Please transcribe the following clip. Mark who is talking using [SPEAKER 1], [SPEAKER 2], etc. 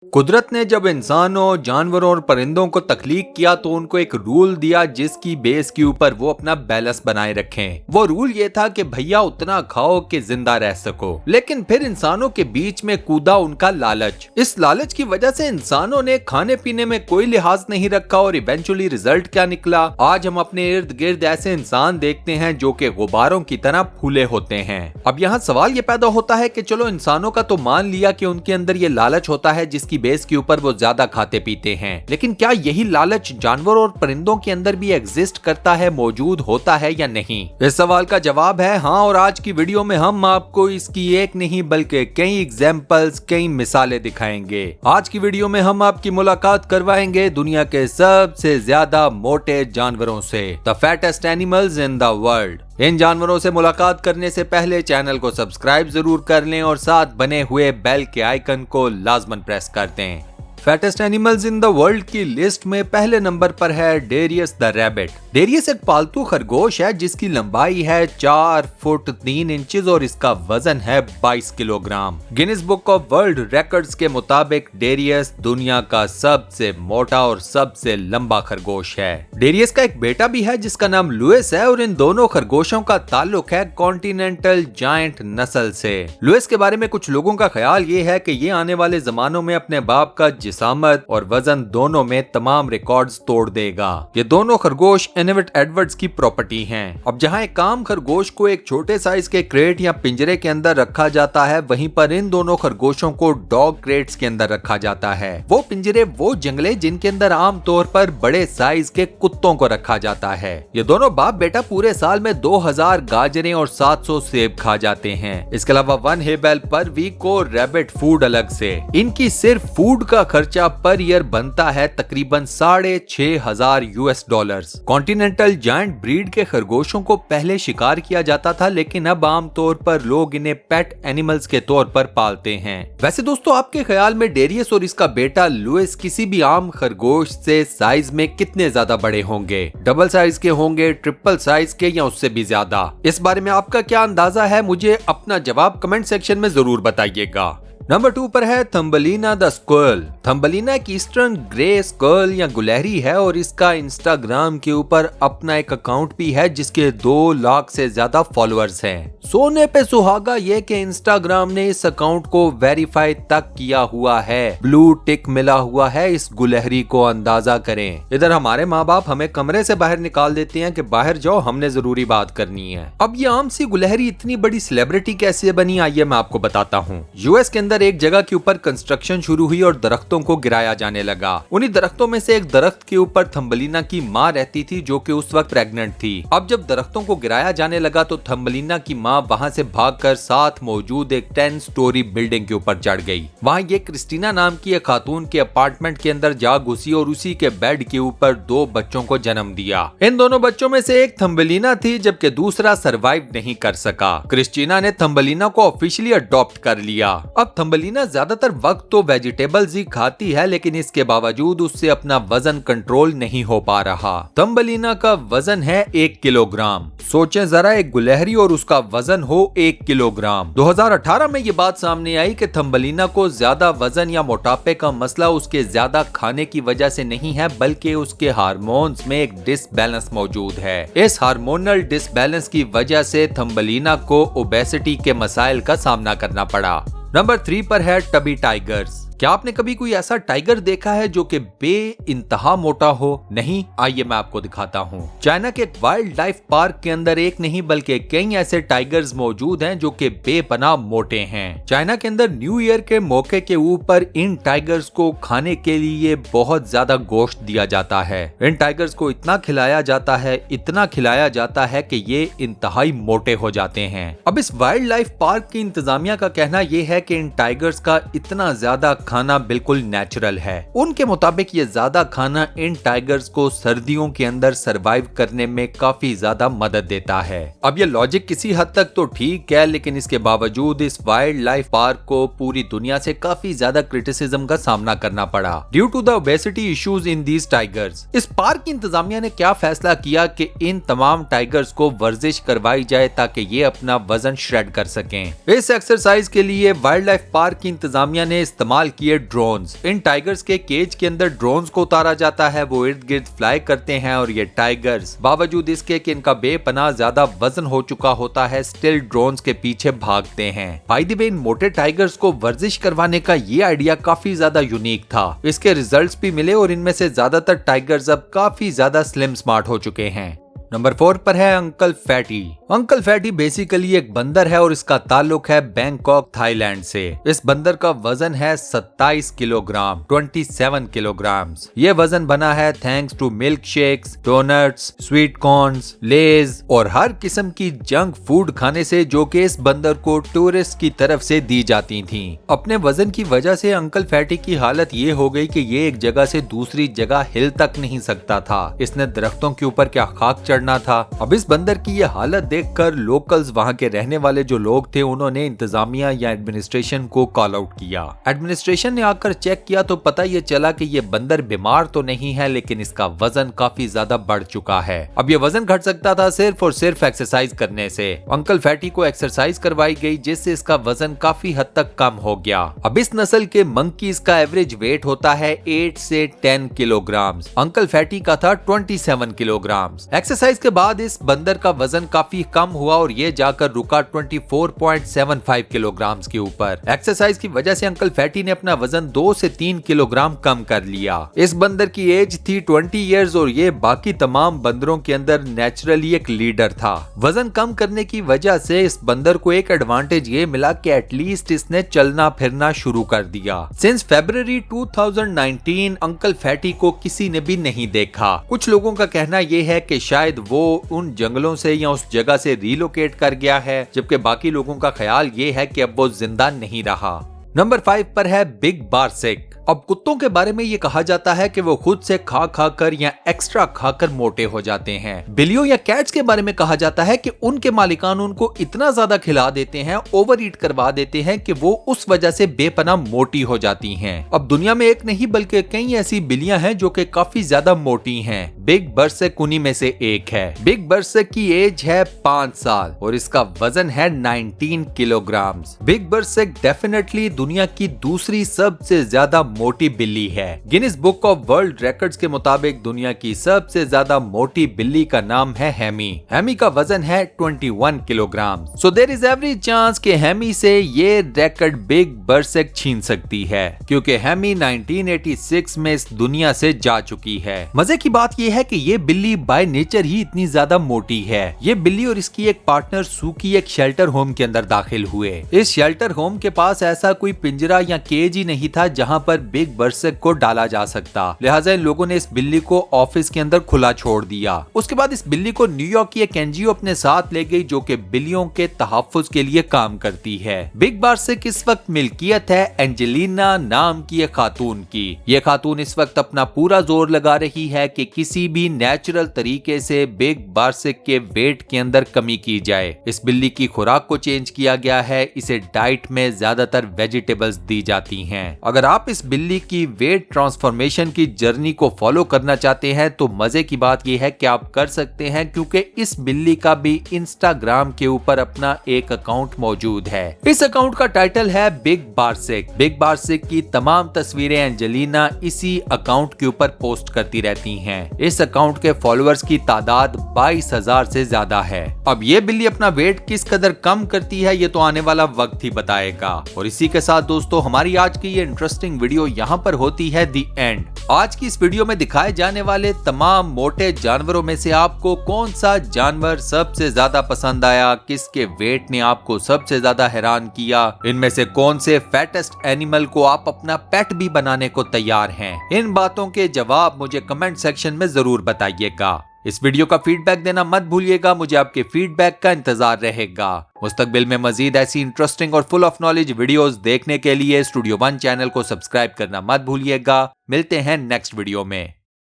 [SPEAKER 1] कुदरत ने जब इंसानों, जानवरों और परिंदों को तख्लीक किया तो उनको एक रूल दिया जिसकी बेस के ऊपर वो अपना बैलेंस बनाए रखें। वो रूल ये था कि भैया उतना खाओ कि जिंदा रह सको। लेकिन फिर इंसानों के बीच में कूदा उनका लालच। इस लालच की वजह से इंसानों ने खाने पीने में कोई लिहाज नहीं रखा और इवेंचुअली रिजल्ट क्या निकला, आज हम अपने इर्द गिर्द ऐसे इंसान देखते हैं जो कि गुब्बारों की तरह फूले होते हैं। अब यहाँ सवाल ये पैदा होता है कि चलो इंसानों का तो मान लिया कि उनके अंदर ये लालच होता है जिसकी बेस के ऊपर वो ज्यादा खाते पीते हैं, लेकिन क्या यही लालच जानवरों और परिंदों के अंदर भी एग्जिस्ट करता है, मौजूद होता है या नहीं? इस सवाल का जवाब है हाँ, और आज की वीडियो में हम आपको इसकी एक नहीं बल्कि कई एग्जांपल्स, कई मिसालें दिखाएंगे। आज की वीडियो में हम आपकी मुलाकात करवाएंगे दुनिया के सबसे ज्यादा मोटे जानवरों से, the fattest animals in the world. इन जानवरों से मुलाकात करने से पहले चैनल को सब्सक्राइब जरूर कर लें और साथ बने हुए बेल के आइकन को लाजमन प्रेस कर दें। Fattest animals in the world की लिस्ट में पहले नंबर पर है डेरियस द रैबिट। डेरियस एक पालतू खरगोश है जिसकी लंबाई है 4 फुट 3 इंचेस और इसका वजन है 22 kilogram. Guinness book of world records के मुताबिक डेरियस दुनिया का सबसे मोटा और सबसे लंबा खरगोश है। डेरियस का एक बेटा भी है जिसका नाम लुइस है और इन दोनों खरगोशों का ताल्लुक है कॉन्टिनेंटल जायंट नस्ल से। लुइस के बारे में कुछ लोगों का ख्याल ये है कि ये आने वाले जमानों में अपने बाप का जिसामत और वजन दोनों में तमाम रिकॉर्ड्स तोड़ देगा। ये दोनों खरगोश एनिवेट एडवर्ड्स की प्रॉपर्टी हैं। अब जहां एक आम खरगोश को एक छोटे साइज के क्रेट या पिंजरे के अंदर रखा जाता है, वहीं पर इन दोनों खरगोशों को डॉग क्रेट्स के अंदर रखा जाता है। वो पिंजरे, वो जंगले जिनके अंदर आम तौर पर बड़े साइज के कुत्तों को रखा जाता है। ये दोनों बाप बेटा पूरे साल में 2000 गाजरें और 700 सेब खा जाते हैं। इसके अलावा 1 हेबल पर वीक को रैबिट फूड अलग से। इनकी सिर्फ फूड का खर्चा पर ईयर बनता है तकरीबन $6500 कॉन्टिनेंटल जायंट ब्रीड के खरगोशों को पहले शिकार किया जाता था, लेकिन अब आमतौर पर लोग इन्हें पेट एनिमल्स के तौर पर पालते हैं। वैसे दोस्तों, आपके ख्याल में डेरियस और इसका बेटा लुइस किसी भी आम खरगोश से साइज में कितने ज्यादा बड़े होंगे? डबल साइज के होंगे, ट्रिपल साइज के, या उससे भी ज्यादा? इस बारे में आपका क्या अंदाजा है? मुझे अपना जवाब कमेंट सेक्शन में जरूर बताइएगा। नंबर 2 पर है थम्बलिना द स्क्विरल। थम्बलिना एक ईस्टर्न ग्रे स्क्विरल या गुलहरी है और इसका इंस्टाग्राम के ऊपर अपना एक अकाउंट भी है जिसके 2 लाख से ज्यादा फॉलोअर्स हैं। सोने पे सुहागा ये कि इंस्टाग्राम ने इस अकाउंट को वेरीफाई तक किया हुआ है, ब्लू टिक मिला हुआ है इस गुलहरी को। अंदाजा करें, इधर हमारे माँ बाप हमें कमरे से बाहर निकाल देते हैं कि बाहर जाओ, हमने जरूरी बात करनी है। अब ये आम सी गुलहरी इतनी बड़ी सेलिब्रिटी कैसे बनी, आइए मैं आपको बताता हूँ। यूएस के अंदर एक जगह के ऊपर कंस्ट्रक्शन शुरू हुई और दरख्तों को गिराया जाने लगा। उन्हीं दरख्तों में से एक दरख्त के ऊपर थम्बलिना की माँ रहती थी जो कि उस वक्त प्रेग्नेंट थी। अब जब दरख्तों को गिराया जाने लगा तो थम्बलिना की माँ वहां से भागकर साथ मौजूद एक 10 स्टोरी बिल्डिंग के ऊपर चढ़ गई। वहां ये क्रिस्टीना नाम की एक खातून के अपार्टमेंट के अंदर जा घुसी और उसी के बेड के ऊपर 2 बच्चों को जन्म दिया। इन दोनों बच्चों में से एक थम्बलिना थी जबकि दूसरा सरवाइव नहीं कर सका। क्रिस्टीना ने थम्बलिना को ऑफिशियली अडॉप्ट कर लिया। अब थम्बलिना ज्यादातर वक्त तो वेजिटेबल्स ही खाती है, लेकिन इसके बावजूद उससे अपना वजन कंट्रोल नहीं हो पा रहा। थम्बलिना का वजन है 1 किलोग्राम। सोचें जरा, एक गुलहरी और उसका वजन हो 1 किलोग्राम। 2018 में ये बात सामने आई कि थम्बलिना को ज्यादा वजन या मोटापे का मसला उसके ज्यादा खाने की वजह से नहीं है, बल्कि उसके हार्मोन्स में एक डिसबैलेंस मौजूद है। इस हार्मोनल डिसबैलेंस की वजह से थम्बलिना को ओबेसिटी के मसाइल का सामना करना पड़ा। नंबर 3 पर है टबी टाइगर्स। क्या आपने कभी कोई ऐसा टाइगर देखा है जो कि बेइंतहा मोटा हो? नहीं, आइए मैं आपको दिखाता हूँ। चाइना के एक वाइल्ड लाइफ पार्क के अंदर एक नहीं बल्कि कई ऐसे टाइगर्स मौजूद हैं जो कि बेपनाह मोटे हैं। चाइना के अंदर न्यू ईयर के मौके के ऊपर इन टाइगर्स को खाने के लिए बहुत ज्यादा गोश्त दिया जाता है। इन टाइगर्स को इतना खिलाया जाता है, इतना खिलाया जाता है कि ये इंतहाई मोटे हो जाते हैं। अब इस वाइल्ड लाइफ पार्क की इंतजामिया का कहना यह है कि इन टाइगर्स का इतना ज्यादा खाना बिल्कुल नेचुरल है। उनके मुताबिक ये ज्यादा खाना इन टाइगर्स को सर्दियों के अंदर सरवाइव करने में काफी ज्यादा मदद देता है। अब ये लॉजिक किसी हद तक तो ठीक है, लेकिन इसके बावजूद इस वाइल्ड लाइफ पार्क को पूरी दुनिया से काफी ज्यादा क्रिटिसिज्म का सामना करना पड़ा due to the obesity issues in these tigers. इस पार्क की इंतजामिया ने क्या फैसला किया कि इन तमाम टाइगर्स को वर्जिश करवाई जाए ताकि ये अपना वजन श्रेड कर सकें। इस एक्सरसाइज के लिए वाइल्ड लाइफ पार्क की इंतजामिया ने इस्तेमाल किए ड्रोन्स। इन टाइगर्स के केज के अंदर ड्रोन्स को उतारा जाता है, वो इर्द गिर्द फ्लाई करते हैं और ये टाइगर्स बावजूद इसके कि इनका बेपनाह ज्यादा वजन हो चुका होता है, स्टिल ड्रोन्स के पीछे भागते हैं। बाय द वे, इन मोटे टाइगर्स को वर्जिश करवाने का ये आइडिया काफी ज्यादा यूनिक था। इसके रिजल्ट्स भी मिले और इनमें से ज्यादातर टाइगर्स अब काफी ज्यादा स्लिम स्मार्ट हो चुके हैं। नंबर 4 पर है uncle fatty. Uncle fatty basically एक बंदर है और इसका ताल्लुक है बैंकॉक, थाईलैंड से। इस बंदर का वजन है 27 किलोग्राम, 27 किलोग्राम। ये वजन बना है thanks to milk shakes, doughnuts, sweet corns, Lay's और हर किस्म की जंक फूड खाने से जो कि इस बंदर को टूरिस्ट की तरफ से दी जाती थी। अपने वजन की वजह से अंकल फैटी की हालत ये हो गई कि ये एक जगह से दूसरी जगह हिल तक नहीं सकता था। इसने दरख्तों के ऊपर क्या खाक चढ़ना था। अब इस बंदर की ये हालत देखकर लोकल्स, वहां के रहने वाले जो लोग थे, उन्होंने इंतजामिया या एडमिनिस्ट्रेशन को कॉल आउट किया। एडमिनिस्ट्रेशन ने आकर चेक किया तो पता ये चला कि ये बंदर बीमार तो नहीं है, लेकिन इसका वजन काफी ज्यादा बढ़ चुका है। अब ये वजन घट सकता था सिर्फ और सिर्फ एक्सरसाइज करने से। अंकल फैटी को एक्सरसाइज करवाई गई जिससे इसका वजन काफी हद तक कम हो गया। अब इस नस्ल के मंकीज का एवरेज वेट होता है 8 से 10 किलोग्राम। अंकल फैटी का था 27 किलोग्राम। एक्सरसाइज के बाद इस बंदर का वजन काफी कम हुआ और ये जाकर रुका 24.75 किलोग्राम के ऊपर। एक्सरसाइज की वजह से अंकल फैटी ने अपना वजन 2 से 3 किलोग्राम कम कर लिया। इस बंदर की एज थी 20 इयर्स और ये बाकी तमाम बंदरों के अंदर नेचुरली एक लीडर था। वजन कम करने की वजह से इस बंदर को एक एडवांटेज ये मिला कि एटलीस्ट इसने चलना फिरना शुरू कर दिया। सिंस फरवरी 2019 अंकल फैटी को किसी ने भी नहीं देखा। कुछ लोगों का कहना ये है कि शायद वो उन जंगलों से या उस जगह से रिलोकेट कर गया है, जबकि बाकी लोगों का ख्याल ये है कि अब वो जिंदा नहीं रहा। नंबर 5 पर है बिग बारसिक। अब कुत्तों के बारे में ये कहा जाता है कि वो खुद से खा खा कर या एक्स्ट्रा खाकर मोटे हो जाते हैं। बिल्लियों या कैट्स के बारे में कहा जाता है कि उनके मालिकान उनको इतना ज्यादा खिला देते हैं, ओवर ईट करवा देते हैं कि वो उस वजह से बेपनाह मोटी हो जाती हैं। अब दुनिया में एक नहीं बल्कि कई ऐसी बिल्लियां हैं जो कि काफी ज्यादा मोटी हैं। बिग बारसिक उन्हीं में से एक है। बिग बारसिक की एज है 5 साल और इसका वजन है 19 किलोग्राम। बिग बारसिक डेफिनेटली दुनिया की दूसरी सबसे ज्यादा मोटी बिल्ली है। Guinness book of world records के मुताबिक दुनिया की सबसे ज्यादा मोटी बिल्ली का नाम है हैमी। हैमी का वजन है 21 kilogram. So there is every chance कि हैमी से ये रिकॉर्ड बिग बारसिक छीन सकती है, क्योंकि हैमी 1986 में इस दुनिया से जा चुकी है। मजे की बात यह है कि ये बिल्ली बाय नेचर ही इतनी ज्यादा मोटी है। ये बिल्ली और इसकी एक पार्टनर सूकी एक शेल्टर होम के अंदर दाखिल हुए। इस शेल्टर होम के पास ऐसा कोई पिंजरा या केज ही नहीं था जहां पर बिग बारसिक को डाला जा सकता, लिहाजा इन लोगों ने इस बिल्ली को ऑफिस के अंदर खुला छोड़ दिया। उसके बाद इस बिल्ली को न्यूयॉर्क की एक एनजीओ अपने साथ ले गई जो कि बिल्लियों के तहफ्फुज के लिए काम करती है। बिग बारसिक इस वक्त मिल्कियत है एंजेलिना नाम की एक खातून की। ये खातून इस वक्त अपना पूरा जोर लगा रही है कि किसी भी नेचुरल तरीके से बिग बारसिक के वेट के अंदर कमी की जाए। इस बिल्ली की खुराक को चेंज किया गया है, इसे डाइट में ज्यादातर वेजिटेबल्स दी जाती हैं। अगर आप इस बिल्ली की वेट ट्रांसफॉर्मेशन की जर्नी को फॉलो करना चाहते हैं तो मजे की बात यह है कि आप कर सकते हैं, क्योंकि इस बिल्ली का भी इंस्टाग्राम के ऊपर अपना एक अकाउंट मौजूद है। इस अकाउंट का टाइटल है बिग बारसिक। बिग बारसिक की तमाम तस्वीरें एंजेलिना इसी अकाउंट के ऊपर पोस्ट करती रहती हैं। इस अकाउंट के फॉलोअर्स की तादाद 22,000 से ज्यादा है। अब ये बिल्ली अपना वेट किस कदर कम करती है ये तो आने वाला वक्त ही बताएगा। और इसी के साथ दोस्तों हमारी आज की ये इंटरेस्टिंग वीडियो यहाँ पर होती है दी एंड। आज की इस वीडियो में दिखाए जाने वाले तमाम मोटे जानवरों में से आपको कौन सा जानवर सबसे ज्यादा पसंद आया, किसके वेट ने आपको सबसे ज्यादा हैरान किया, इनमें से कौन से फैटेस्ट एनिमल को आप अपना पेट भी बनाने को तैयार हैं, इन बातों के जवाब मुझे कमेंट सेक्शन में जरूर बताइएगा। इस वीडियो का फीडबैक देना मत भूलिएगा, मुझे आपके फीडबैक का इंतजार रहेगा। मुस्तकबिल में मजीद ऐसी इंटरेस्टिंग और फुल ऑफ नॉलेज वीडियोस देखने के लिए स्टूडियो 1 चैनल को सब्सक्राइब करना मत भूलिएगा। मिलते हैं नेक्स्ट वीडियो में।